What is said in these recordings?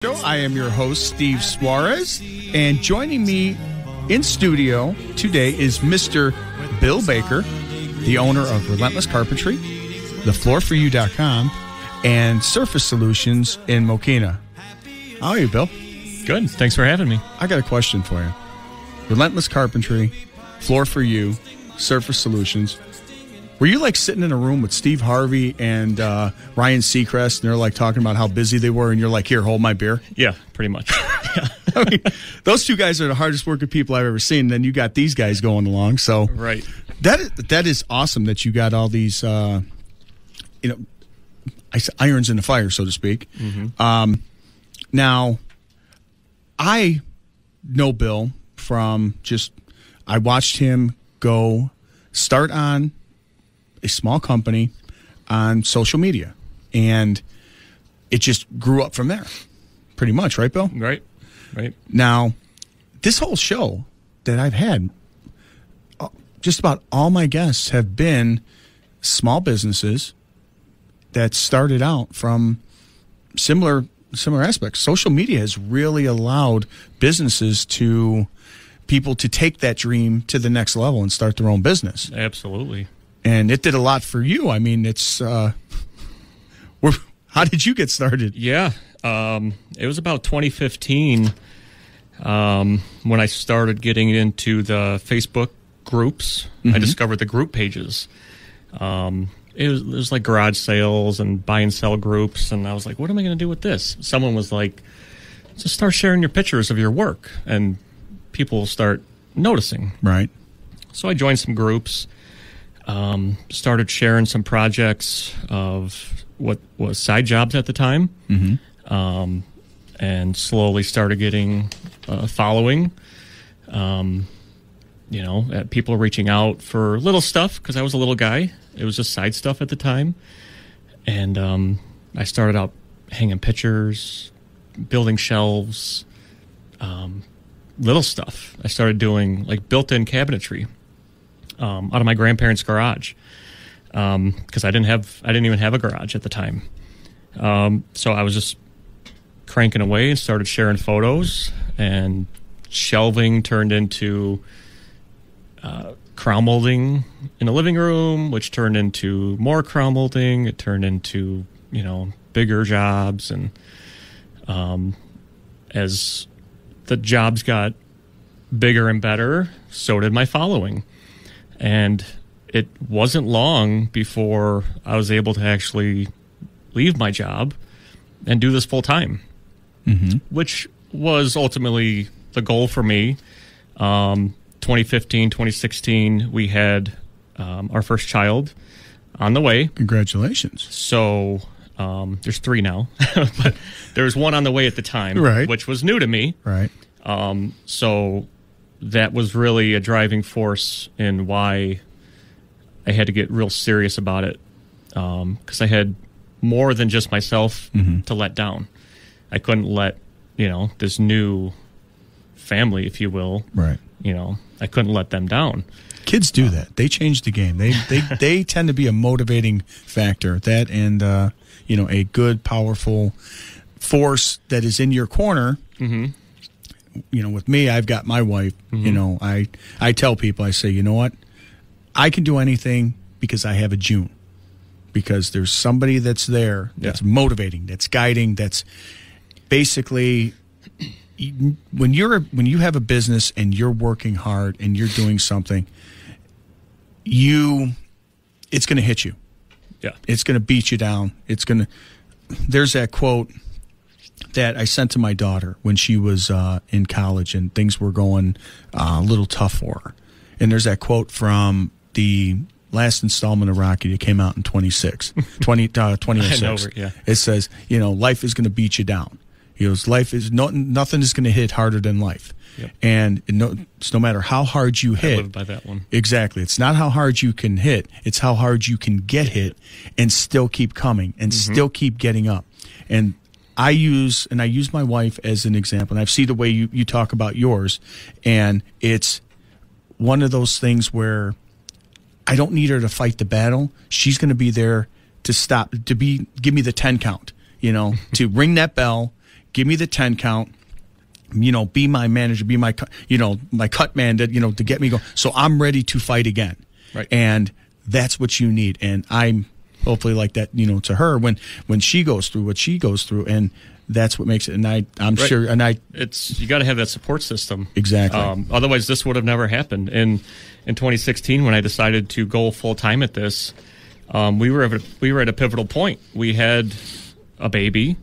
I am your host, Steve Suarez, and joining me in studio today is Mr. Bill Baker, the owner of Relentless Carpentry, thefloorforyou.com, and Surface Solutions in Mokena. How are you, Bill? Good. Thanks for having me. I got a question for you. Relentless Carpentry, Floor for You, Surface Solutions. Were you like sitting in a room with Steve Harvey and Ryan Seacrest, and they're like talking about how busy they were, and you're like, here, hold my beer? Yeah, pretty much. I mean, those two guys are the hardest working people I've ever seen. And then you got these guys going along. So right. That is awesome that you got all these, irons in the fire, so to speak. Mm-hmm. Now, I know Bill from I watched him start on a small company on social media, and it just grew up from there, pretty much, right, Bill? Right. Now, this whole show that I've had, just about all my guests have been small businesses that started out from similar aspects. Social media has really allowed people to take that dream to the next level and start their own business. Absolutely. And it did a lot for you. I mean, how did you get started? Yeah. It was about 2015 when I started getting into the Facebook groups. Mm-hmm. I discovered the group pages. It was like garage sales and buy and sell groups. And I was like, what am I going to do with this? Someone was like, just start sharing your pictures of your work, and people will start noticing. Right. So I joined some groups. Started sharing some projects of what was side jobs at the time, mm-hmm. And slowly started getting a following. People reaching out for little stuff because I was a little guy. It was just side stuff at the time, and I started out hanging pictures, building shelves, little stuff. I started doing like built-in cabinetry. Out of my grandparents' garage, because I didn't even have a garage at the time. So I was just cranking away and started sharing photos, and shelving turned into crown molding in the living room, which turned into more crown molding. It turned into bigger jobs, and as the jobs got bigger and better, so did my following. And it wasn't long before I was able to actually leave my job and do this full time, mm-hmm. which was ultimately the goal for me. 2015, 2016, we had our first child on the way. Congratulations. So there's 3 now, but there was one on the way at the time, right. which was new to me. Right. So that was really a driving force in why I had to get real serious about it, because I had more than just myself mm-hmm. to let down. I couldn't let this new family, if you will, right. I couldn't let them down. Kids do that. They change the game. They tend to be a motivating factor. That and a good, powerful force that is in your corner. Mm-hmm. With me, I've got my wife. Mm-hmm. I tell people, I say, you know what? I can do anything because I have a June. Because there's somebody that's there, that's motivating, that's guiding, that's basically when you have a business and you're working hard and you're doing something, it's going to hit you. Yeah, it's going to beat you down. There's that quote that I sent to my daughter when she was in college and things were going a little tough for her. And there's that quote from the last installment of Rocky that came out in 2006. Yeah. It says, life is going to beat you down. Life is nothing is going to hit harder than life. Yep. And it's no matter how hard you hit. I live by that one. Exactly. It's not how hard you can hit. It's how hard you can get hit and still keep coming and mm-hmm. still keep getting up. And I use my wife as an example, and I've seen the way you talk about yours, and it's one of those things where I don't need her to fight the battle. She's going to be there to give me the 10 count, to ring that bell, give me the 10 count, be my manager, be my, my cut man to get me going. So I'm ready to fight again. Right. And that's what you need. And I'm hopefully like that, to her when she goes through what she goes through. And that's what makes it. And I'm right. sure. And you got to have that support system. Exactly. Otherwise, this would have never happened. In 2016, when I decided to go full time at this, we were at a pivotal point. We had a baby,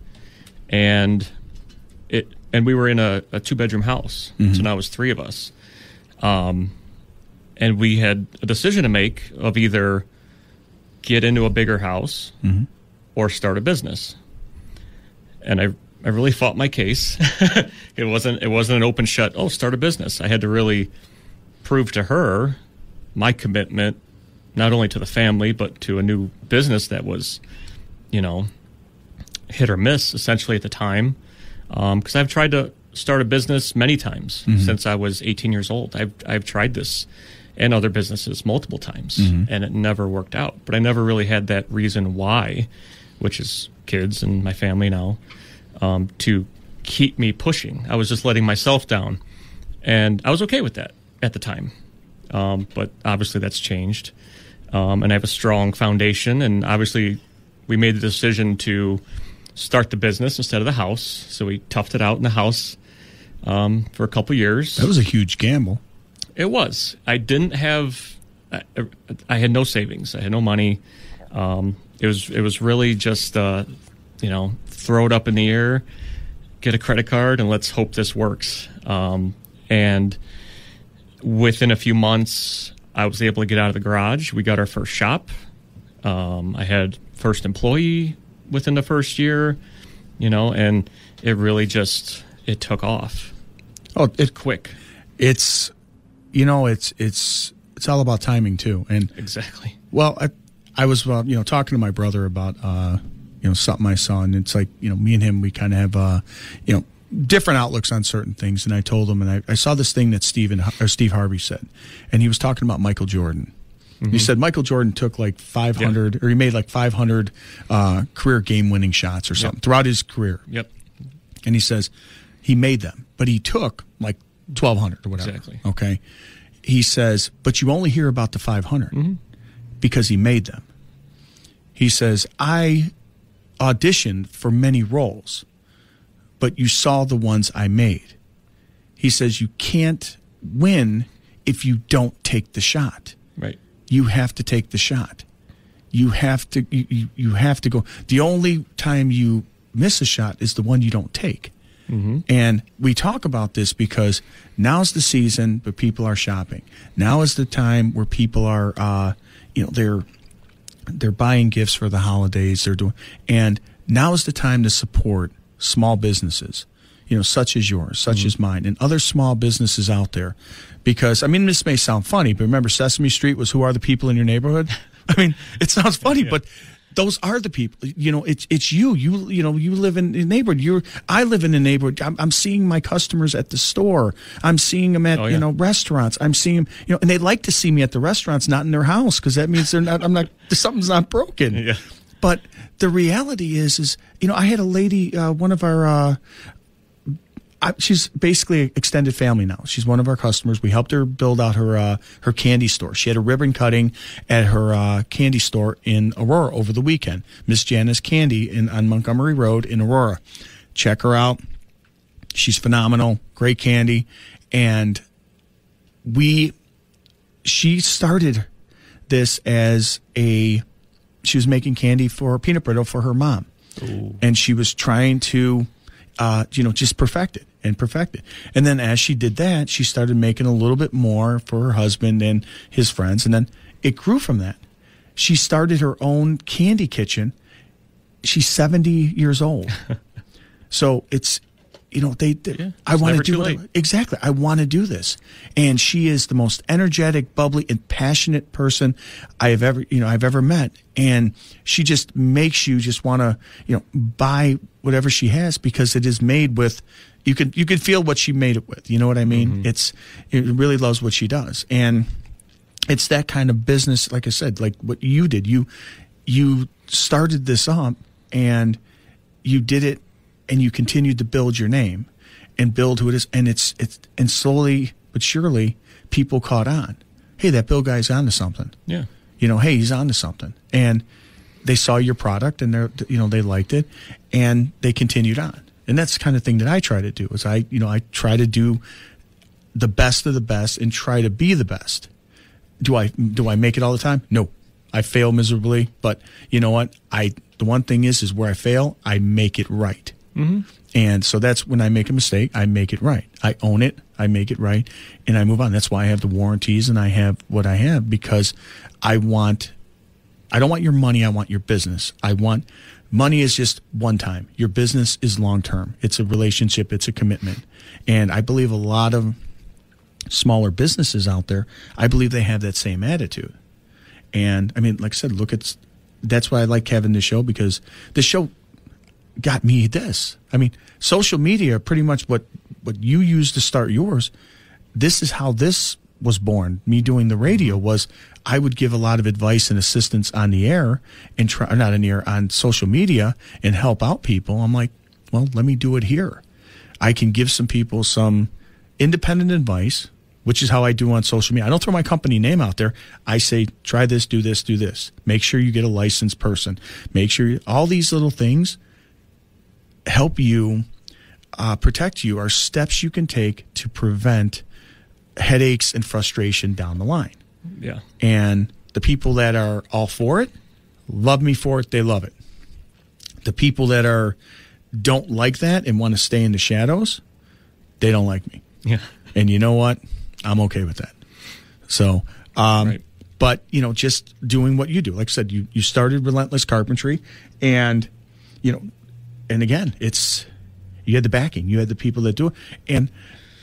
and we were in a 2-bedroom house. Mm-hmm. So now it was 3 of us, and we had a decision to make of either get into a bigger house mm-hmm. or start a business. And I really fought my case. It wasn't an open shut, start a business. I had to really prove to her my commitment, not only to the family, but to a new business that was, hit or miss essentially at the time. Because I've tried to start a business many times mm-hmm. since I was 18 years old. I've tried this and other businesses multiple times, mm-hmm. and it never worked out. But I never really had that reason why, which is kids and my family now, to keep me pushing. I was just letting myself down, and I was okay with that at the time. But obviously that's changed, and I have a strong foundation, and obviously we made the decision to start the business instead of the house. So we toughed it out in the house for a couple years. That was a huge gamble. It was. I didn't have. I had no savings. I had no money. It was really just throw it up in the air, get a credit card, and let's hope this works. And within a few months, I was able to get out of the garage. We got our first shop. I had first employee within the first year, and it really it took off. Oh, it's quick. It's all about timing too. And exactly. Well, I was talking to my brother about something I saw, and it's like me and him, we kind of have different outlooks on certain things. And I told him, and I saw this thing that Steve Harvey said, and he was talking about Michael Jordan. Mm-hmm. He said Michael Jordan took like 500, or he made like 500 career game-winning shots or something throughout his career. Yep. And he says he made them, but he took like 1,200 or whatever. Exactly. Okay. He says, but you only hear about the 500 mm-hmm. because he made them. He says, I auditioned for many roles, but you saw the ones I made. He says, you can't win if you don't take the shot. Right. You have to take the shot. You have to you have to go. The only time you miss a shot is the one you don't take. Mm-hmm. And we talk about this because now's the season, but people are shopping. Now is the time where people are, they're buying gifts for the holidays. And now is the time to support small businesses, such as yours, such mm-hmm. as mine, and other small businesses out there. Because, this may sound funny, but remember Sesame Street was who are the people in your neighborhood? It sounds funny, but those are the people. It's you. You live in a neighborhood. I live in a neighborhood. I'm seeing my customers at the store. I'm seeing them at restaurants. I'm seeing them. And they like to see me at the restaurants, not in their house, because that means something's not broken. Yeah. But the reality is I had a lady, one of our. She's basically extended family now. She's one of our customers. We helped her build out her candy store. She had a ribbon cutting at her candy store in Aurora over the weekend. Miss Jana's Candy on Montgomery Road in Aurora. Check her out. She's phenomenal. Great candy. And she started this as she was making candy for peanut brittle for her mom. Ooh. And she was trying to just perfect it. And then as she did that, she started making a little bit more for her husband and his friends. And then it grew from that. She started her own candy kitchen. She's 70 years old. So it's, I want to do it. Exactly. I want to do this. And she is the most energetic, bubbly, and passionate person I've ever met. And she just makes you just want to, buy whatever she has because it is made with, you could feel what she made it with. You know what I mean? Mm-hmm. It really loves what she does. And it's that kind of business, like I said, like what you did. You started this up and you did it and you continued to build your name and build who it is. And and slowly but surely people caught on. Hey, that Bill guy's onto something. Yeah. Hey, he's onto something. And they saw your product and they liked it and they continued on. And that's the kind of thing that I try to do is I try to do the best of the best and try to be the best. Do I make it all the time? No. I fail miserably, but you know what? The one thing is where I fail, I make it right. Mm-hmm. And so that's when I make a mistake, I make it right. I own it, I make it right, and I move on. That's why I have the warranties and I have what I have, because I don't want your money, I want your business. Money is just one time. Your business is long term. It's a relationship, it's a commitment. And I believe a lot of smaller businesses out there, I believe they have that same attitude. And I mean, like I said, that's why I like having this show, because the show got me this. I mean, social media, pretty much what you used to start yours, this is how this was born. Me doing the radio was I would give a lot of advice and assistance on the air and on social media and help out people. I'm like, well, let me do it here. I can give some people some independent advice, which is how I do on social media. I don't throw my company name out there. I say, try this, do this, do this. Make sure you get a licensed person. Make sure all these little things help you, protect you, are steps you can take to prevent headaches and frustration down the line. Yeah. And the people that are all for it, love me for it, they love it. The people that don't like that and want to stay in the shadows, they don't like me. Yeah. And you know what? I'm okay with that. So, right. But, just doing what you do. Like I said, you started Relentless Carpentry, and, and again, you had the backing. You had the people that do it. And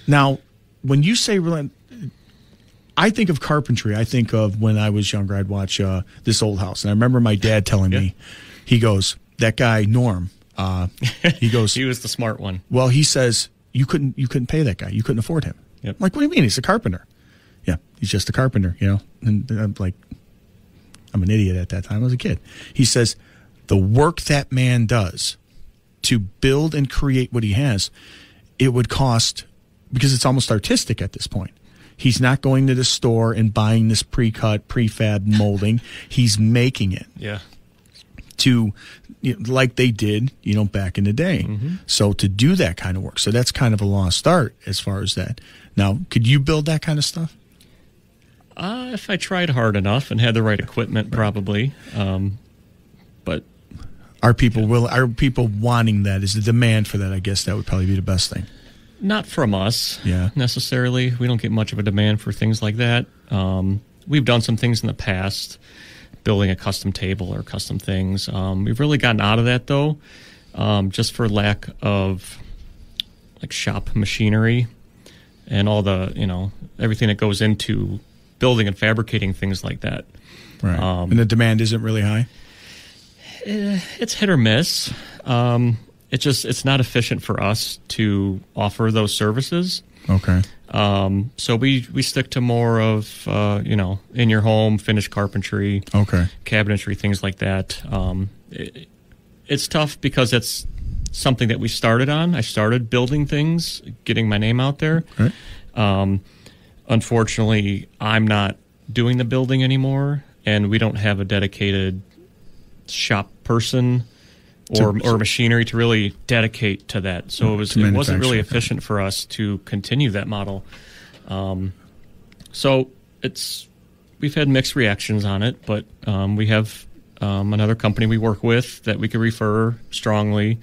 now, when you say I think of carpentry. I think of when I was younger, I'd watch This Old House. And I remember my dad telling me, he goes, that guy, Norm, he goes... He was the smart one. Well, he says, you couldn't pay that guy. You couldn't afford him. Yep. I'm like, what do you mean? He's a carpenter. Yeah, he's just a carpenter, And I'm like, I'm an idiot at that time. I was a kid. He says, the work that man does to build and create what he has, it would cost, because it's almost artistic at this point. He's not going to the store and buying this pre-cut, prefab molding. He's making it. Yeah. Like they did, back in the day. Mm-hmm. So to do that kind of work. So that's kind of a lost art as far as that. Now, could you build that kind of stuff? If I tried hard enough and had the right equipment, probably. But are people wanting that? Is the demand for that? I guess that would probably be the best thing. Not from us, necessarily. We don't get much of a demand for things like that. We've done some things in the past, building a custom table or custom things. We've really gotten out of that, though, just for lack of shop machinery and all the, everything that goes into building and fabricating things like that. Right. And the demand isn't really high? It's hit or miss. It's not efficient for us to offer those services. Okay. So we stick to more of, in your home, finished carpentry, okay, cabinetry, things like that. It's tough because it's something that we started on. I started building things, getting my name out there. Right. Unfortunately, I'm not doing the building anymore, and we don't have a dedicated shop person or machinery to really dedicate to that. So it wasn't really efficient for us to continue that model. So we've had mixed reactions on it, but we have another company we work with that we could refer strongly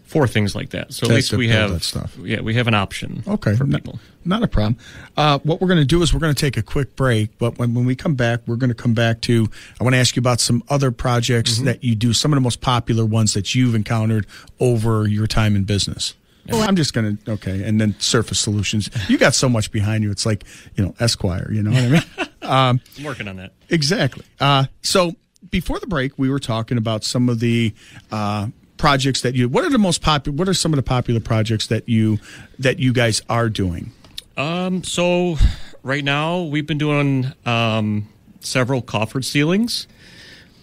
for things like that. So at least we have that stuff. Yeah, we have an option for people. Not a problem. What we're going to do is we're going to take a quick break, but when we come back, we're going to come back to, I want to ask you about some other projects that you do, some of the most popular ones that you've encountered over your time in business. Well, I'm just going to, and then Surface Solutions. You got so much behind you. It's like, Esquire, you know what I mean? I'm working on that. Exactly. So before the break, we were talking about some of the projects that what are some of the popular projects that you guys are doing? So right now we've been doing several Coffered Ceilings.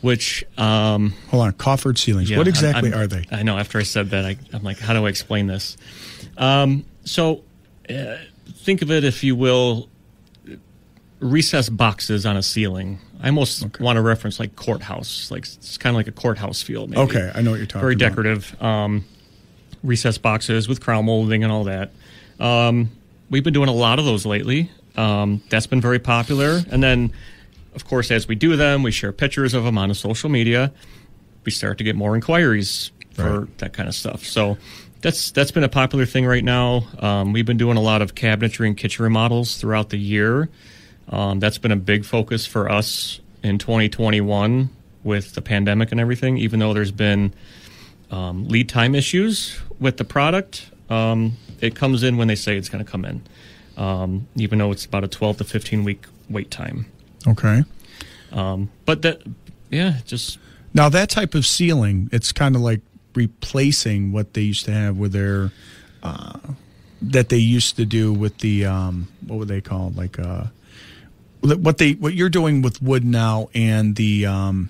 which Hold on, Coffered Ceilings. yeah, What exactly are they? I know. After I said that, I'm like, how do I explain this? Think of it, if you will, recessed boxes on a ceiling. I almost want to reference like courthouse. Like it's kind of like a courthouse feel. Maybe. Okay, I know what you're talking Very about. decorative. Recessed boxes with crown molding and all that. We've been doing a lot of those lately. That's been very popular. And then, of course, as we do them, we share pictures of them on social media. We start to get more inquiries for that kind of stuff. So that's been a popular thing right now. We've been doing a lot of cabinetry and kitchen remodels throughout the year. That's been a big focus for us in 2021 with the pandemic and everything, even though there's been lead time issues with the product. It comes in when they say it's going to come in, even though it's about a 12 to 15 week wait time. Okay. But that, yeah, just... Now, that type of ceiling, it's kind of like replacing what they used to have with their... that they used to do with the... what were they called? Like... what you're doing with wood now and the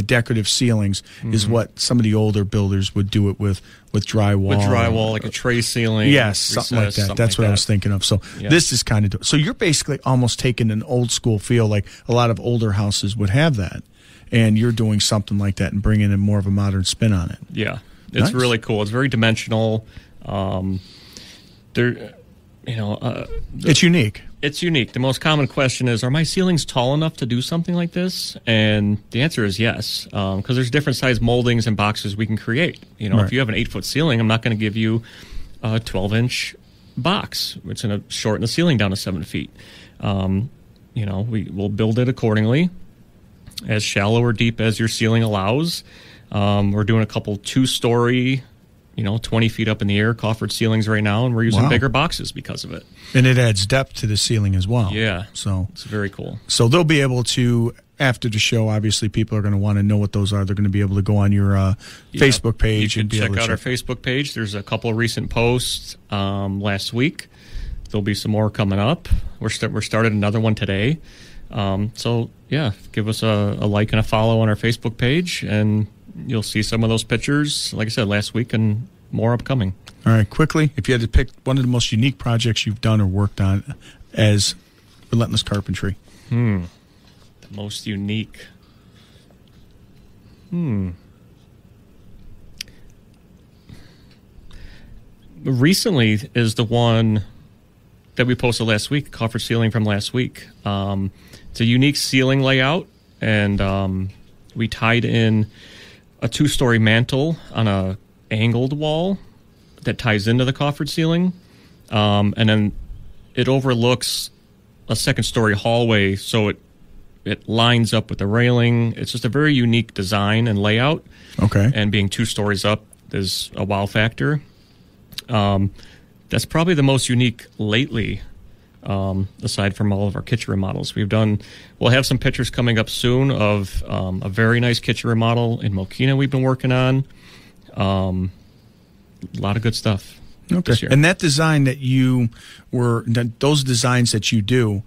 decorative ceilings is what some of the older builders would do it with drywall. With drywall, like a tray ceiling. Yes, something like that. That's what I was thinking of. So this is kind of... So you're basically almost taking an old school feel, like a lot of older houses would have that, and you're doing something like that and bringing in more of a modern spin on it. Yeah, it's really cool. It's very dimensional. It's unique. It's unique. The most common question is, are my ceilings tall enough to do something like this? And the answer is yes, because there's different size moldings and boxes we can create. If you have an 8-foot ceiling, I'm not going to give you a 12-inch box. It's going to shorten the ceiling down to 7 feet. We'll build it accordingly, as shallow or deep as your ceiling allows. We're doing a couple 2-story, 20 feet up in the air, coffered ceilings right now, and we're using bigger boxes because of it. And it adds depth to the ceiling as well. Yeah. So it's very cool. So they'll be able to, after the show, obviously people are going to want to know what those are. They're going to be able to go on your Facebook page. You and can be check able to out our Facebook page. There's a couple of recent posts last week. There'll be some more coming up. We're started another one today. Give us a like and a follow on our Facebook page, and you'll see some of those pictures, like I said, last week, and more upcoming. All right, quickly, if you had to pick one of the most unique projects you've done or worked on as Relentless Carpentry. The most unique. Recently is the one that we posted last week, Coffered Ceiling from last week. It's a unique ceiling layout, and we tied in a 2-story mantle on a angled wall that ties into the coffered ceiling, and then it overlooks a 2nd-story hallway, so it lines up with the railing. It's just a very unique design and layout. Okay. And being 2 stories up is a wow factor. That's probably the most unique lately, aside from all of our kitchen remodels. We'll have some pictures coming up soon of a very nice kitchen remodel in Mokena we've been working on. A lot of good stuff. Okay. And that design those designs that you do,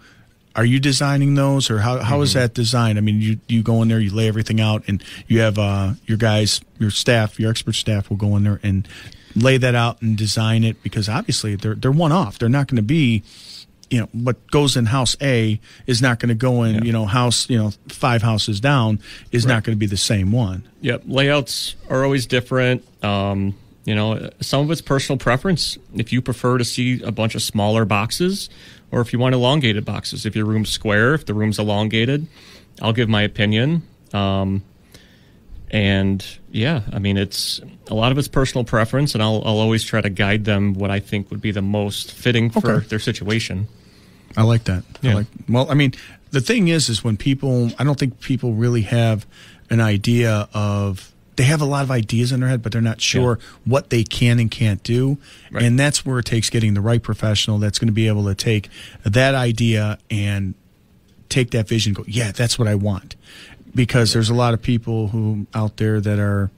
are you designing those, or how is that designed? I mean, you go in there, you lay everything out, and you have your guys, your staff, your expert staff will go in there and lay that out and design it, because obviously they're one-off. They're not going to be, what goes in house A is not going to go in, house, 5 houses down is not going to be the same one. Yep. Layouts are always different. Some of it's personal preference. If you prefer to see a bunch of smaller boxes, or if you want elongated boxes, if your room's square, if the room's elongated, I'll give my opinion. It's a lot of it's personal preference, and I'll always try to guide them what I think would be the most fitting for their situation. I like that. Yeah. The thing is when I don't think people really have an idea of, they have a lot of ideas in their head, but they're not sure what they can and can't do. Right. And that's where it takes getting the right professional that's going to be able to take that idea and take that vision and go, yeah, that's what I want. Because there's a lot of people who out there that are,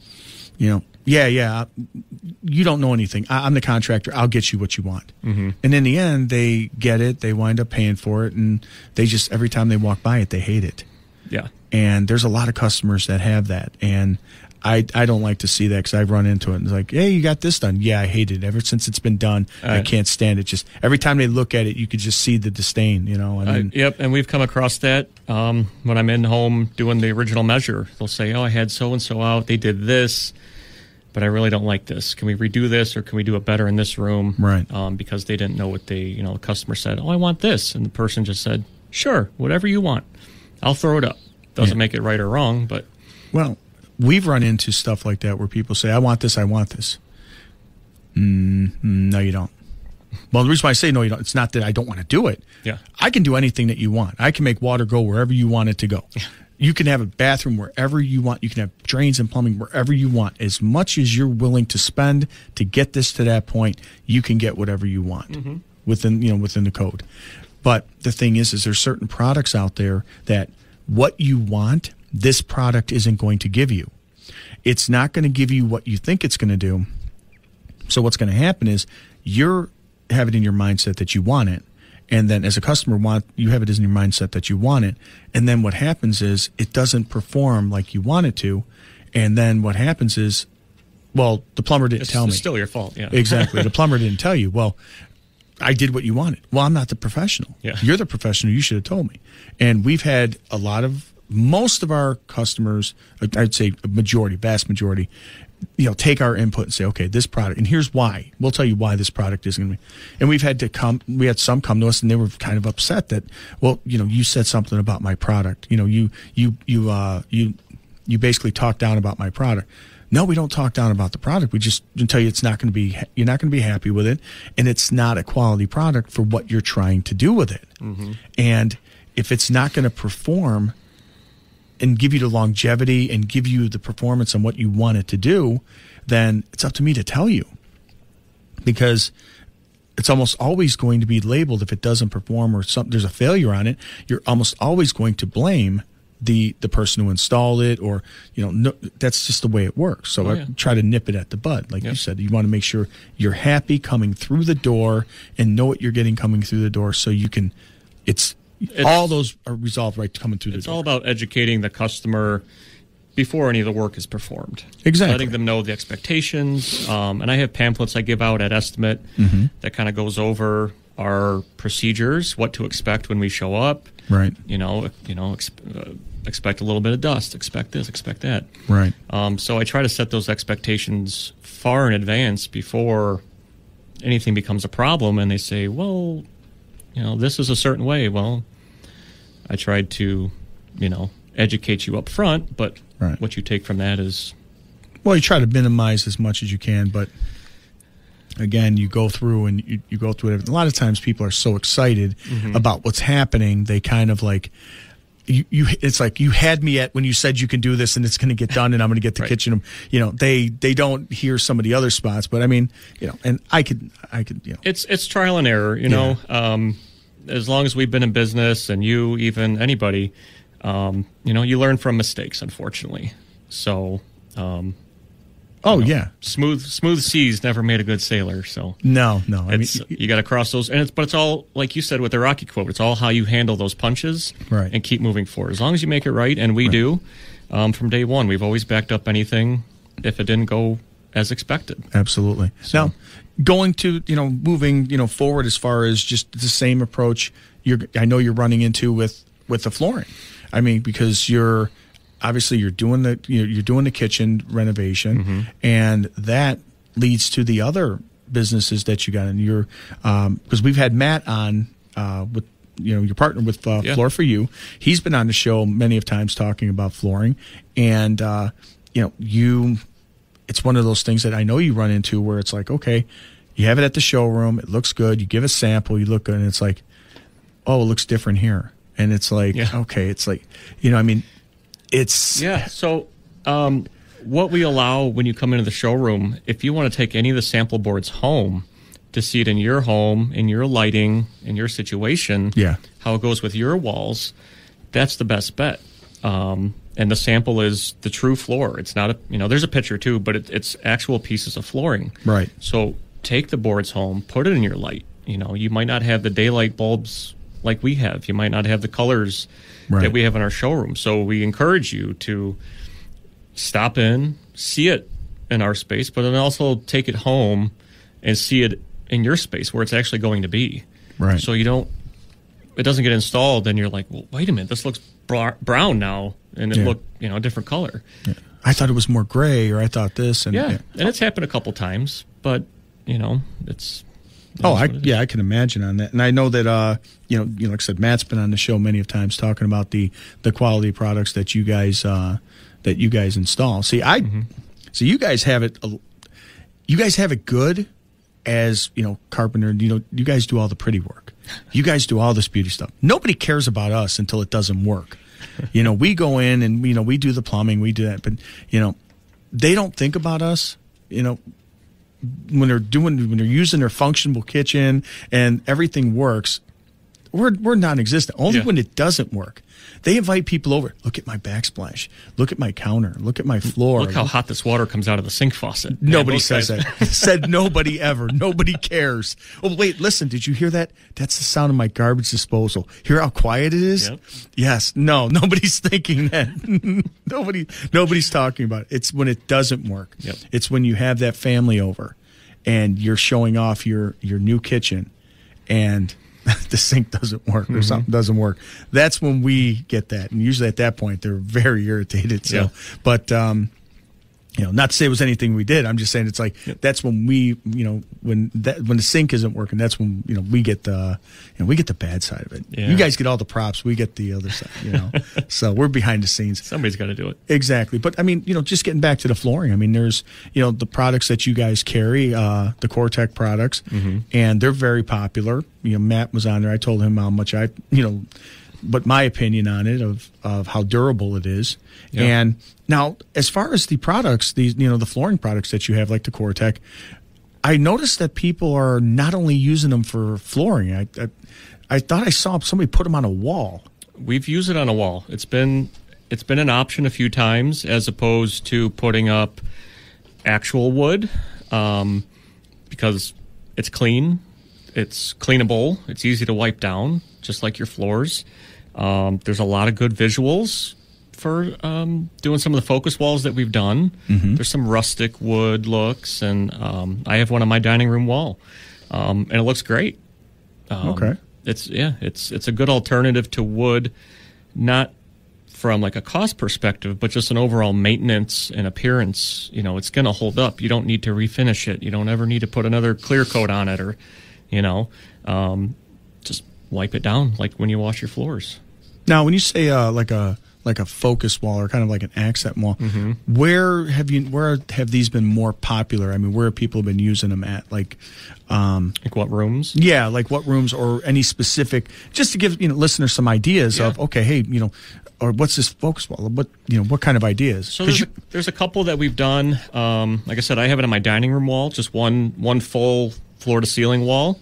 you don't know anything. I'm the contractor. I'll get you what you want. Mm-hmm. And in the end, they get it. They wind up paying for it. And they just, every time they walk by it, they hate it. Yeah. And there's a lot of customers that have that. And I don't like to see that because I've run into it. And it's like, hey, you got this done. Yeah, I hate it. Ever since it's been done, I can't stand it. Just every time they look at it, you could just see the disdain, you know. Yep, and we've come across that when I'm in home doing the original measure. They'll say, oh, I had so-and-so out. They did this, but I really don't like this. Can we redo this, or can we do it better in this room? Right. Because they didn't know what the customer said, oh, I want this. And the person just said, sure, whatever you want. I'll throw it up. Doesn't make it right or wrong, but... Well, we've run into stuff like that where people say, I want this, I want this. No, you don't. Well, the reason why I say no, you don't, it's not that I don't want to do it. Yeah. I can do anything that you want. I can make water go wherever you want it to go. Yeah. You can have a bathroom wherever you want. You can have drains and plumbing wherever you want. As much as you're willing to spend to get this to that point, you can get whatever you want within the code. But the thing is there's certain products out there that what you want, this product isn't going to give you. It's not going to give you what you think it's going to do. So what's going to happen is you're have it in your mindset that you want it. And then as a customer, you have it in your mindset that you want it. And then what happens is it doesn't perform like you want it to. And then what happens is, well, the plumber didn't tell me. It's still your fault, yeah. Exactly. The plumber didn't tell you. Well, I did what you wanted. Well, I'm not the professional. Yeah. You're the professional. You should have told me. And we've had most of our customers, I'd say vast majority, take our input and say, okay, this product, and here's why. We'll tell you why this product isn't going to be. And we had some come to us and they were kind of upset that, well, you said something about my product. You basically talked down about my product. No, we don't talk down about the product. We just tell you you're not going to be happy with it, and it's not a quality product for what you're trying to do with it. Mm-hmm. And if it's not going to perform and give you the longevity and give you the performance on what you want it to do, then it's up to me to tell you. Because it's almost always going to be labeled if it doesn't perform or there's a failure on it, you're almost always going to blame the person who installed it, or no, that's just the way it works. So I try to nip it at the bud, like you said. You want to make sure you're happy coming through the door and know what you're getting coming through the door, so you can. It's all those are resolved right coming through the door. It's all about educating the customer before any of the work is performed. Exactly, letting them know the expectations. And I have pamphlets I give out at Estimate that kind of goes over our procedures, what to expect when we show up. Right. Expect a little bit of dust. Expect this. Expect that. Right. So I try to set those expectations far in advance before anything becomes a problem. And they say, well, this is a certain way. Well, I tried to, educate you up front, but what you take from that is... Well, you try to minimize as much as you can, but again, you go through and you go through it. A lot of times people are so excited about what's happening, they kind of like... it's like you had me at when you said you can do this and it's going to get done and I'm going to get the kitchen. They don't hear some of the other spots, but I mean, and I could. It's trial and error, as long as we've been in business and anybody, you learn from mistakes, unfortunately. So, smooth seas never made a good sailor. So no, you got to cross those, but it's all like you said with the Rocky quote. It's all how you handle those punches, and keep moving forward. As long as you make it right, and we do, from day one, we've always backed up anything if it didn't go as expected. Absolutely. So, now, going to moving forward as far as just the same approach, I know you're running into with the flooring. I mean, because you're doing the kitchen renovation, and that leads to the other businesses that you got in your because we've had Matt on with your partner with Floor for You. He's been on the show many of times talking about flooring, and it's one of those things that I know you run into where it's like, okay, you have it at the showroom, it looks good, you give a sample, you look good, and it's like, oh, it looks different here, and it's like, okay, it's like, So, what we allow when you come into the showroom, if you want to take any of the sample boards home to see it in your home, in your lighting, in your situation, how it goes with your walls, that's the best bet. And the sample is the true floor. It's not there's a picture too, but it's actual pieces of flooring. Right. So take the boards home, put it in your light. You might not have the daylight bulbs like we have. You might not have the colors that we have in our showroom. So we encourage you to stop in, see it in our space, but then also take it home and see it in your space where it's actually going to be. Right. So it doesn't get installed, and you're like, well, wait a minute, this looks brown now, and it looked, a different color. Yeah. I thought it was more gray, or I thought this. And, and it's happened a couple times, but, it's... I can imagine on that. And I know that, like I said, Matt's been on the show many of times talking about the quality products that you guys install. See, so you guys have it. You guys have it good as carpenter. You guys do all the pretty work. You guys do all this beauty stuff. Nobody cares about us until it doesn't work. We go in and we do the plumbing, we do that, but they don't think about us. When they're using their functional kitchen and everything works, we're non-existent. Only when it doesn't work. They invite people over. Look at my backsplash. Look at my counter. Look at my floor. Look how hot this water comes out of the sink faucet. Nobody says that. Said nobody ever. Nobody cares. Oh, wait, listen, did you hear that? That's the sound of my garbage disposal. Hear how quiet it is? Yep. Yes. No, nobody's thinking that. Nobody's talking about it. It's when it doesn't work. Yep. It's when you have that family over and you're showing off your new kitchen and the sink doesn't work or something doesn't work. That's when we get that. And usually at that point, they're very irritated. So, but, not to say it was anything we did. I'm just saying it's like, that's when we, when the sink isn't working, that's when, we get the bad side of it. Yeah. You guys get all the props. We get the other side, So we're behind the scenes. Somebody's got to do it. Exactly. But I mean, just getting back to the flooring, I mean, there's, the products that you guys carry, the Cortec products, and they're very popular. Matt was on there. I told him how much but my opinion on it of how durable it is. Yeah. And now, as far as the products, the flooring products that you have, like the Cortec, I noticed that people are not only using them for flooring. I thought I saw somebody put them on a wall. We've used it on a wall. It's been an option a few times as opposed to putting up actual wood, because it's clean, it's cleanable, it's easy to wipe down, just like your floors. There's a lot of good visuals for doing some of the focus walls that we've done. There's some rustic wood looks, and I have one on my dining room wall, and it looks great. Okay, it's a good alternative to wood, not from like a cost perspective, but just an overall maintenance and appearance. It's going to hold up. You don't need to refinish it. You don't ever need to put another clear coat on it, or just wipe it down like when you wash your floors. Now, when you say like a focus wall or kind of like an accent wall, where have these been more popular? I mean, where have people been using them at? Like what rooms? Yeah, like what rooms, or any specific, just to give listeners some ideas of, okay, hey, or what's this focus wall? What kind of ideas? So there's a couple that we've done. Like I said, I have it on my dining room wall, just one full floor to ceiling wall.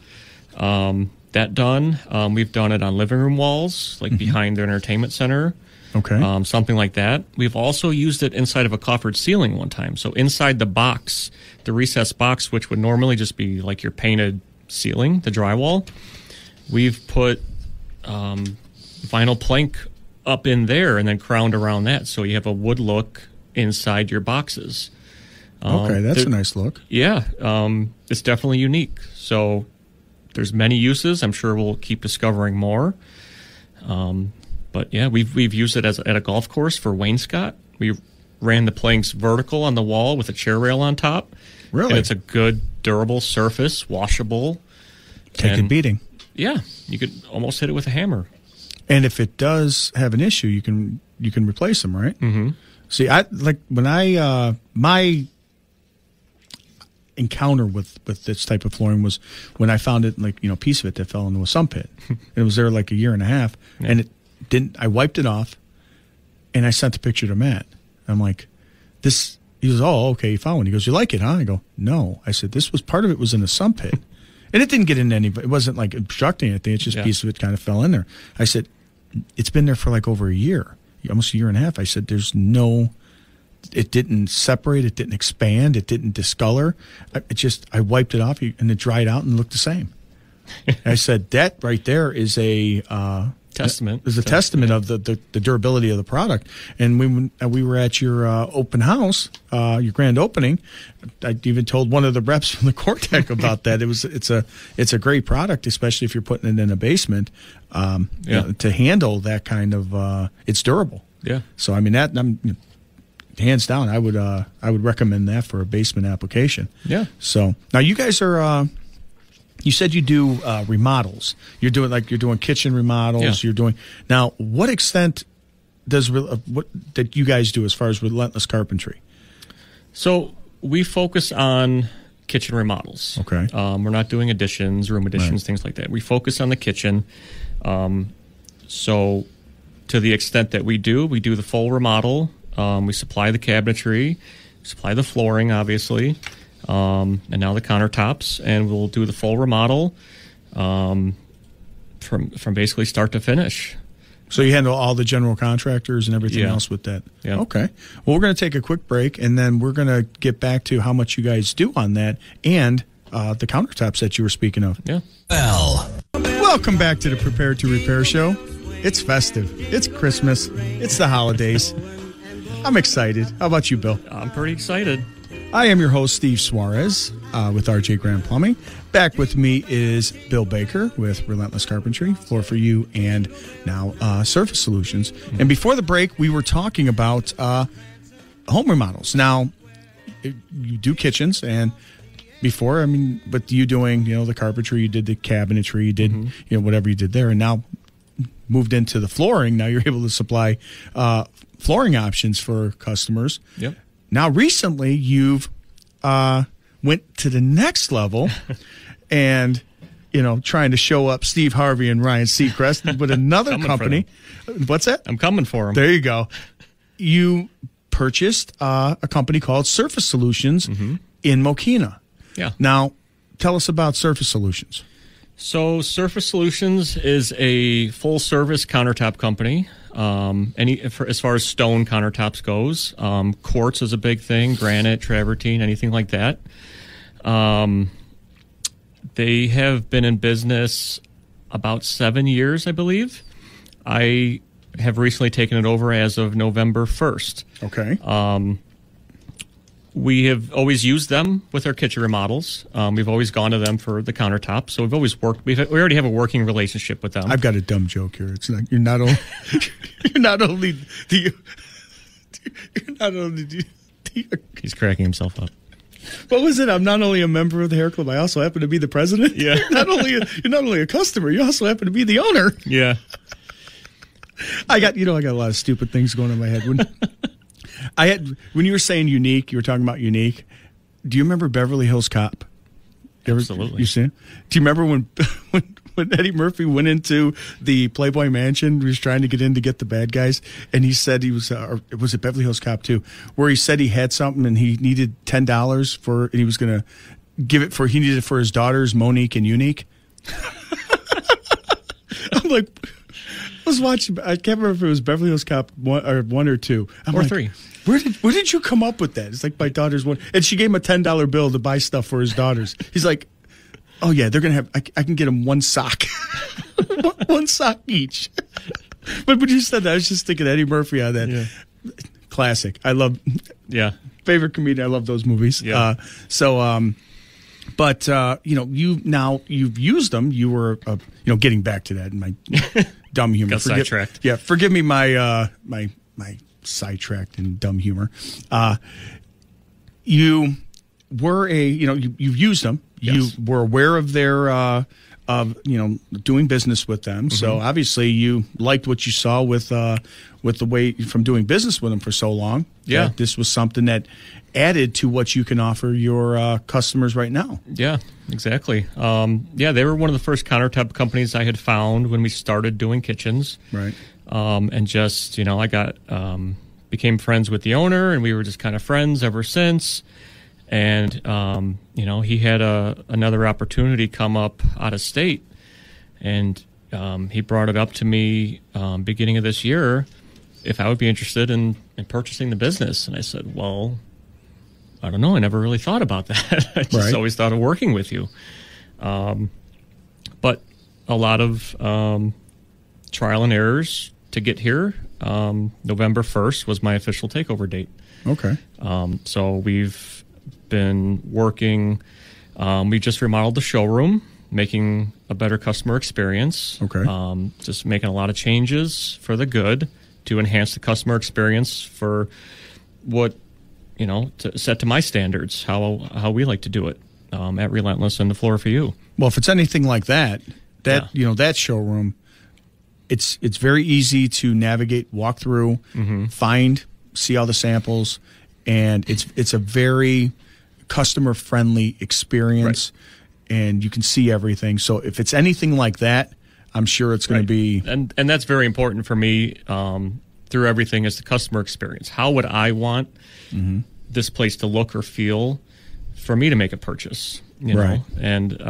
That done. We've done it on living room walls, like behind the entertainment center. Okay. Something like that. We've also used it inside of a coffered ceiling one time. So inside the box, the recessed box, which would normally just be like your painted ceiling, the drywall, we've put vinyl plank up in there and then crowned around that. So you have a wood look inside your boxes. Okay, that's a nice look. Yeah. It's definitely unique. So there's many uses. I'm sure we'll keep discovering more. But yeah, we've used it at a golf course for wainscot. We ran the planks vertical on the wall with a chair rail on top. Really? And it's a good, durable surface, washable. Take a beating. Yeah, you could almost hit it with a hammer. And if it does have an issue, you can replace them, right? Mm-hmm. See, my encounter with this type of flooring was when I found it, piece of it that fell into a sump pit. It was there like a year and a half, and it didn't. I wiped it off, and I sent the picture to Matt. I'm like, this. He goes, oh, okay, you found one. He goes, you like it, huh? I go, no. I said, this was part of it was in a sump pit, and it didn't get into any. It wasn't like obstructing anything. It's just a piece of it kind of fell in there. I said, it's been there for like over a year, almost a year and a half. I said, there's no. It didn't separate. It didn't expand. It didn't discolor. I wiped it off, and it dried out and looked the same. I said that right there is a Testament. Is a testament of the durability of the product. And when we were at your open house, your grand opening, I even told one of the reps from the Quartz about that. It's a great product, especially if you're putting it in a basement. You know, to handle that kind of it's durable. Yeah. So I mean hands down, I would recommend that for a basement application. Yeah. So now you guys are. You said you do remodels. You're doing kitchen remodels. Yeah. You're doing now. What extent does what that you guys do as far as Relentless Carpentry? So we focus on kitchen remodels. Okay. We're not doing additions, room additions, things like that. We focus on the kitchen. So to the extent that we do the full remodel. We supply the cabinetry, supply the flooring, obviously. And now the countertops, and we'll do the full remodel from basically start to finish. So you handle all the general contractors and everything else with that? Yeah. Okay. Well, we're going to take a quick break, and then we're going to get back to how much you guys do on that and the countertops that you were speaking of. Yeah. Welcome back to the Prepare to Repair show. It's festive. It's Christmas. It's the holidays. I'm excited. How about you, Bill? I'm pretty excited. I am your host, Steve Suarez, with RJ Grand Plumbing. Back with me is Bill Baker with Relentless Carpentry, Floor for You, and now Surface Solutions. Mm-hmm. And before the break, we were talking about home remodels. Now, you do kitchens, and before, I mean, but you doing, the carpentry, you did the cabinetry, you did, whatever you did there, and now moved into the flooring. Now you're able to supply flooring options for customers. Yep. Now, recently, you've went to the next level and, trying to show up Steve Harvey and Ryan Seacrest with another company. What's that? I'm coming for them. There you go. You purchased a company called Surface Solutions in Mokena. Yeah. Now, tell us about Surface Solutions. So Surface Solutions is a full-service countertop company. As far as stone countertops goes, quartz is a big thing, granite, travertine, anything like that. They have been in business about 7 years, I believe. I have recently taken it over as of November 1st. Okay. We have always used them with our kitchen remodels. We've always gone to them for the countertops. So we've always worked. We already have a working relationship with them. I've got a dumb joke here. It's like you're not only He's cracking himself up. What was it? I'm not only a member of the hair club. I also happen to be the president. Yeah. You're not only a customer. You also happen to be the owner. Yeah. I got a lot of stupid things going in my head. When you were saying unique, you were talking about unique. Do you remember Beverly Hills Cop? Absolutely. You see it? Do you remember when Eddie Murphy went into the Playboy Mansion? He was trying to get in to get the bad guys, and he said he was. Was it Beverly Hills Cop 2? Where he said he had something and he needed $10 for, and he was going to give it for. He needed it for his daughters, Monique and Unique. I'm like. I was watching. I can't remember if it was Beverly Hills Cop 1 or 2. Or 3. Where did you come up with that? It's like my daughter's one, and she gave him a $10 bill to buy stuff for his daughters. He's like, "Oh yeah, they're gonna have. I can get them one sock, one sock each." But when you said that, I was just thinking Eddie Murphy on that. Yeah. Classic. I love. Yeah. Favorite comedian. I love those movies. Yeah. But you've used them. You were getting back to that in my dumb humor. Got sidetracked. Yeah, forgive me my sidetracked and dumb humor. You were you've used them. Yes. You were aware of their doing business with them. Mm-hmm. So obviously you liked what you saw with the way from doing business with them for so long. Yeah, this was something that added to what you can offer your customers right now. Yeah, exactly. They were one of the first countertop companies I had found when we started doing kitchens. Right. And just, I got became friends with the owner, and we were just kind of friends ever since. And, he had another opportunity come up out of state, and he brought it up to me beginning of this year if I would be interested in purchasing the business. And I said, well, I don't know. I never really thought about that. I just always thought of working with you. a lot of trial and errors to get here. November 1st was my official takeover date. Okay. So we've been working. We just remodeled the showroom, making a better customer experience. Okay. Just making a lot of changes for the good to enhance the customer experience for what, to set to my standards, how we like to do it at Relentless and the floor for you. Well, if it's anything like that that showroom, it's very easy to navigate, walk through, find, see all the samples, and it's a very customer friendly experience, and you can see everything. So if it's anything like that, I'm sure it's going to be, and that's very important for me. Through everything is the customer experience. How would I want this place to look or feel for me to make a purchase? You know? And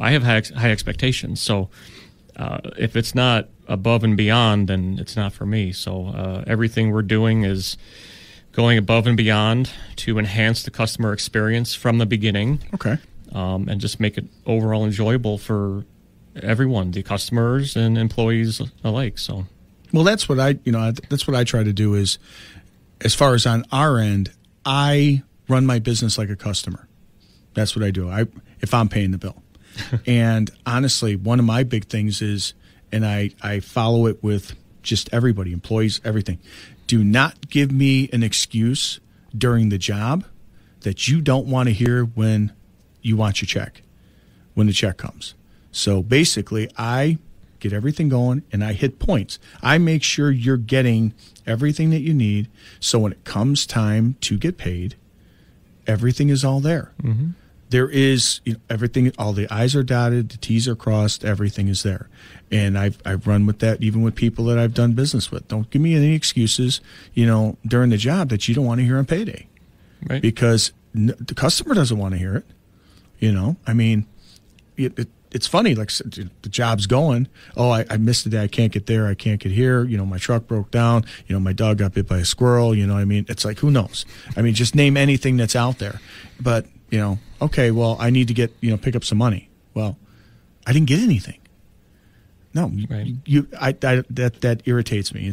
I have high expectations. So if it's not above and beyond, then it's not for me. So everything we're doing is going above and beyond to enhance the customer experience from the beginning. Okay. And just make it overall enjoyable for everyone, the customers and employees alike. So, well, that's what I try to do is, as far as on our end, I run my business like a customer. That's what I do. If I'm paying the bill. And honestly, one of my big things is, and I follow it with just everybody, employees, everything. Do not give me an excuse during the job that you don't want to hear when you want your check, when the check comes. So basically, I get everything going and I hit points. I make sure you're getting everything that you need. So when it comes time to get paid, everything is all there. Mm-hmm. There is everything, all the I's are dotted, the T's are crossed, everything is there. And I've run with that even with people that I've done business with. Don't give me any excuses, during the job that you don't want to hear on payday. Right. Because the customer doesn't want to hear it. I mean, it's funny, like the job's going, I missed the day, I can't get there, I can't get here, my truck broke down, my dog got bit by a squirrel, it's like, who knows? I mean, just name anything that's out there. But, okay, well, I need to get, pick up some money. Well, I didn't get anything. No, right. That irritates me.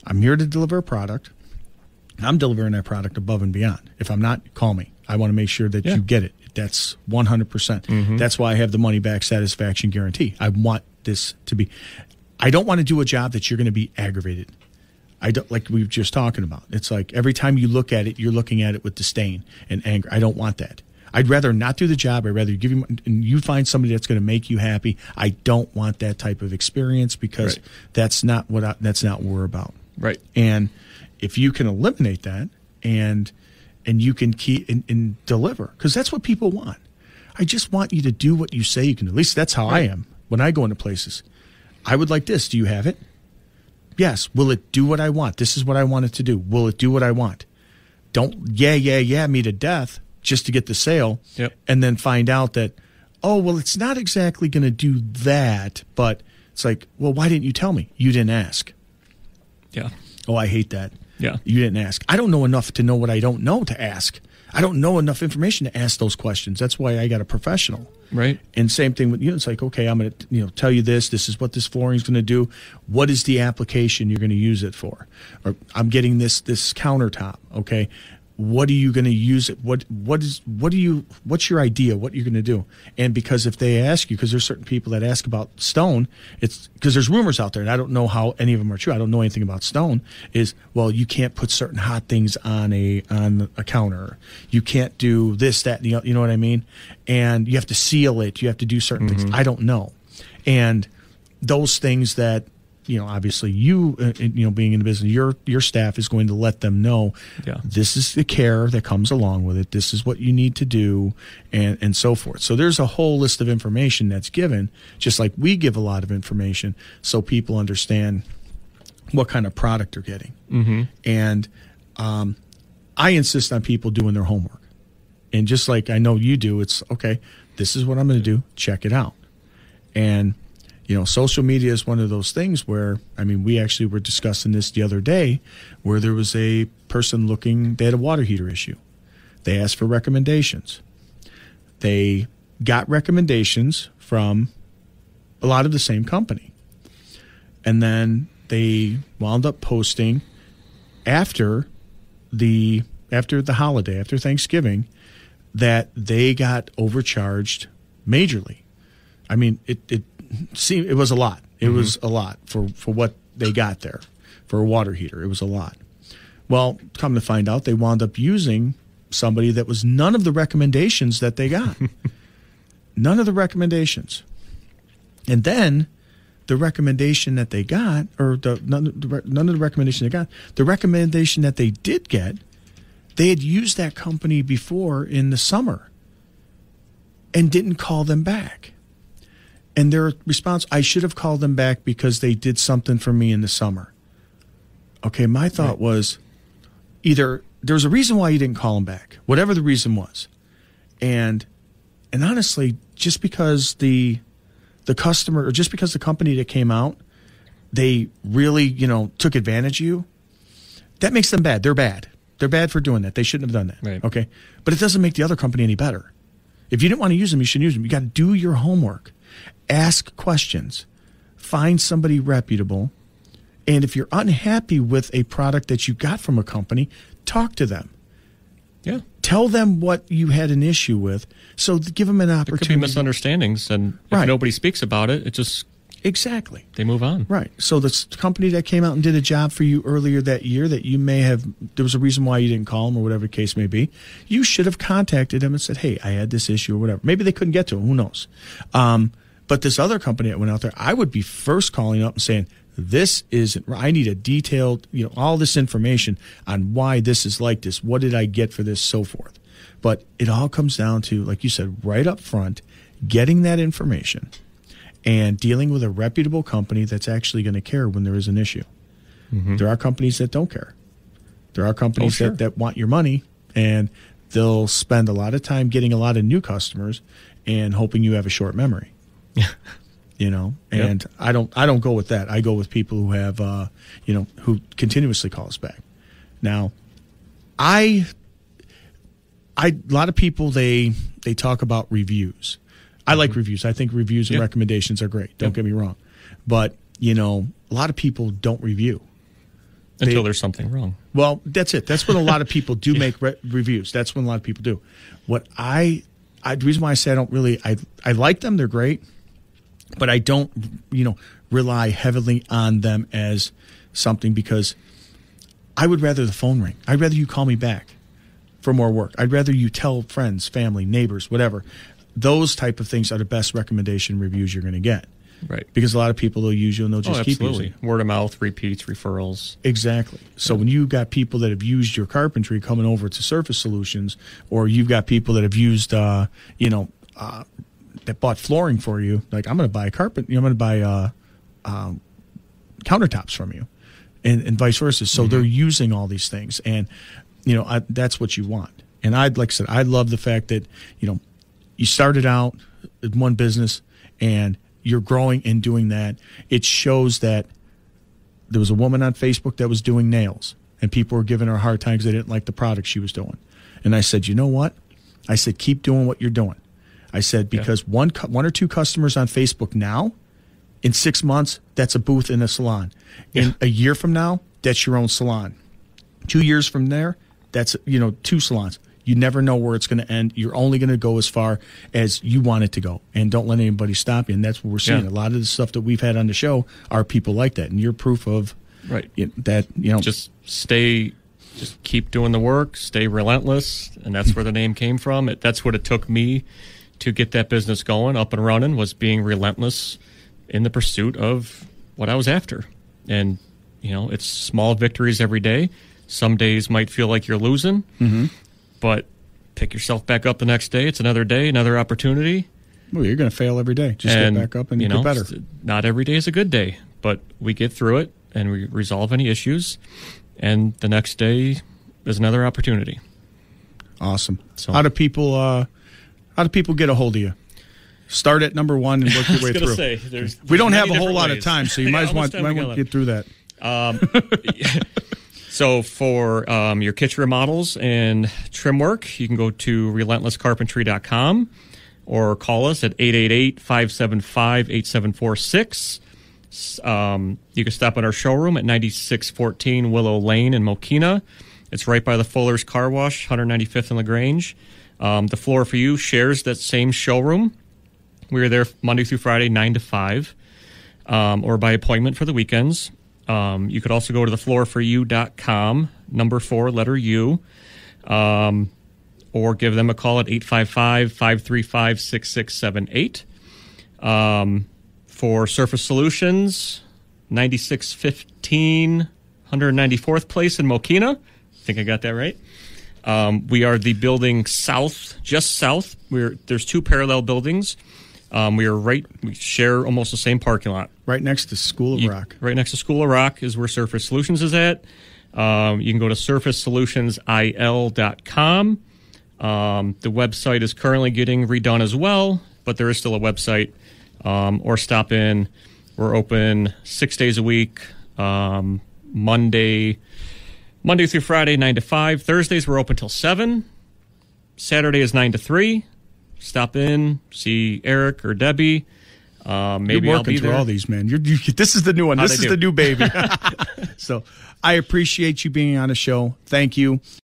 I'm here to deliver a product. I'm delivering that product above and beyond. If I'm not, call me. I want to make sure that you get it. That's 100%. Mm-hmm. That's why I have the money back satisfaction guarantee. I want this to be. I don't want to do a job that you're going to be aggravated. I don't, like we were just talking about. It's like every time you look at it, you're looking at it with disdain and anger. I don't want that. I'd rather not do the job. I'd rather give you, and you find somebody that's going to make you happy. I don't want that type of experience because that's not what we're about. Right. And if you can eliminate that and you can keep and deliver, because that's what people want. I just want you to do what you say you can do. At least that's how I am when I go into places. I would like this. Do you have it? Yes. Will it do what I want? This is what I want it to do. Will it do what I want? Don't yeah me to death just to get the sale and then find out that, it's not exactly going to do that. But it's like, well, why didn't you tell me? You didn't ask. Yeah. Oh, I hate that. Yeah. You didn't ask. I don't know enough to know what I don't know to ask. I don't know enough information to ask those questions. That's why I got a professional. Right. And same thing with it's like, okay, I'm going to tell you this. This is what this flooring is going to do. What is the application you're going to use it for? Or I'm getting this countertop. Okay. What are you going to use it? What's your idea? What you're going to do? And because if they ask you, because there's certain people that ask about stone, it's because there's rumors out there, and I don't know how any of them are true. I don't know anything about stone. You can't put certain hot things on a counter. You can't do this, that, you know what I mean? And you have to seal it. You have to do certain things. I don't know. And those things that, obviously you being in the business, your staff is going to let them know this is the care that comes along with it. This is what you need to do and so forth. So there's a whole list of information that's given, just like we give a lot of information so people understand what kind of product they're getting. Mm-hmm. And I insist on people doing their homework. And just like I know you do, it's okay, this is what I'm going to do. Check it out. And social media is one of those things where, we actually were discussing this the other day where there was a person they had a water heater issue. They asked for recommendations. They got recommendations from a lot of the same company. And then they wound up posting after the holiday, after Thanksgiving, that they got overcharged majorly. I mean, it seemed it was a lot. It was a lot for what they got there for a water heater. It was a lot. Well, come to find out, they wound up using somebody that was none of the recommendations that they got. None of the recommendations. And then the recommendation that they got, or none of the recommendation they got, the recommendation that they did get, they had used that company before in the summer and didn't call them back. And their response, I should have called them back because they did something for me in the summer. Okay, my thought was either there's a reason why you didn't call them back, whatever the reason was. And honestly, just because the customer, or just because the company that came out, they really, took advantage of you, that makes them bad. They're bad. They're bad for doing that. They shouldn't have done that. Right. Okay? But it doesn't make the other company any better. If you didn't want to use them, you shouldn't use them. You got to do your homework. Ask questions. Find somebody reputable. And if you're unhappy with a product that you got from a company, talk to them. Yeah. Tell them what you had an issue with. So give them an opportunity. There could be misunderstandings, and if nobody speaks about it, it just... Exactly. They move on. Right. So the company that came out and did a job for you earlier that year that you may have, there was a reason why you didn't call them or whatever the case may be, you should have contacted them and said, hey, I had this issue or whatever. Maybe they couldn't get to them. Who knows? But this other company that went out there, I would be first calling up and saying, this isn't, I need a detailed, all this information on why this is like this. What did I get for this? So forth. But it all comes down to, like you said, right up front, getting that information and dealing with a reputable company that's actually going to care when there is an issue. Mm-hmm. There are companies that don't care. There are companies that want your money, and they'll spend a lot of time getting a lot of new customers and hoping you have a short memory. And I don't go with that. I go with people who have, who continuously call us back. Now, a lot of people, they talk about reviews. I like reviews. I think reviews and recommendations are great. Don't get me wrong. But, a lot of people don't review. Until there's something wrong. Well, that's it. That's when a lot of people do make reviews. That's when a lot of people do. What the reason why I say I don't really, I like them. They're great. But I don't, rely heavily on them as something, because I would rather the phone ring. I'd rather you call me back for more work. I'd rather you tell friends, family, neighbors, whatever. Those type of things are the best recommendation reviews you're going to get. Right. Because a lot of people, they'll use you and they'll just keep using you. Word of mouth, repeats, referrals. Exactly. So when you've got people that have used your carpentry coming over to Surface Solutions, or you've got people that have used, that bought flooring for you, like, I'm going to buy I'm going to buy countertops from you, and vice versa. So they're using all these things, and that's what you want. And like I said, I love the fact that you started out in one business and you're growing and doing that. It shows that there was a woman on Facebook that was doing nails, and people were giving her a hard time because they didn't like the product she was doing. And I said, you know what? I said, keep doing what you're doing. I said, because one or two customers on Facebook now, in 6 months, that's a booth in a salon. In a year from now, that's your own salon. 2 years from there, that's 2 salons. You never know where it's going to end. You're only going to go as far as you want it to go, and don't let anybody stop you. And that's what we're seeing. A lot of the stuff that we've had on the show are people like that, and you're proof of that. Just keep doing the work, stay relentless, and that's where the name came from. That's what it took me to get that business going, up and running, was being relentless in the pursuit of what I was after. And it's small victories every day. Some days might feel like you're losing. But pick yourself back up the next day. It's another day, another opportunity. Well, you're going to fail every day. Just get back up and get better. Not every day is a good day, but we get through it and we resolve any issues, and the next day is another opportunity. Awesome. So, how do people get a hold of you? Start at number one and work your way through. We don't have a whole lot of time, so you might want to get through that. So for your kitchen remodels and trim work, you can go to relentlesscarpentry.com. or call us at 888-575-8746. You can stop at our showroom at 9614 Willow Lane in Mokena. It's right by the Fuller's Car Wash, 195th and LaGrange. The Floor For You shares that same showroom. We are there Monday through Friday, 9 to 5, or by appointment for the weekends. You could also go to thefloorforyou.com, number 4, letter U, or give them a call at 855-535-6678. For Surface Solutions, 9615 194th Place in Mokena. I think I got that right. We are the building south, just south. There's 2 parallel buildings. We share almost the same parking lot. Right next to School of Rock. Right next to School of Rock is where Surface Solutions is at. You can go to surfacesolutionsIL.com. The website is currently getting redone as well, but there is still a website. Or stop in. We're open 6 days a week, Monday through Friday, 9 to 5. Thursdays, we're open till 7. Saturday is 9 to 3. Stop in, see Eric or Debbie. Maybe You're I'll be working through there. all these, man. This is the new one. This is the new baby. So I appreciate you being on the show. Thank you.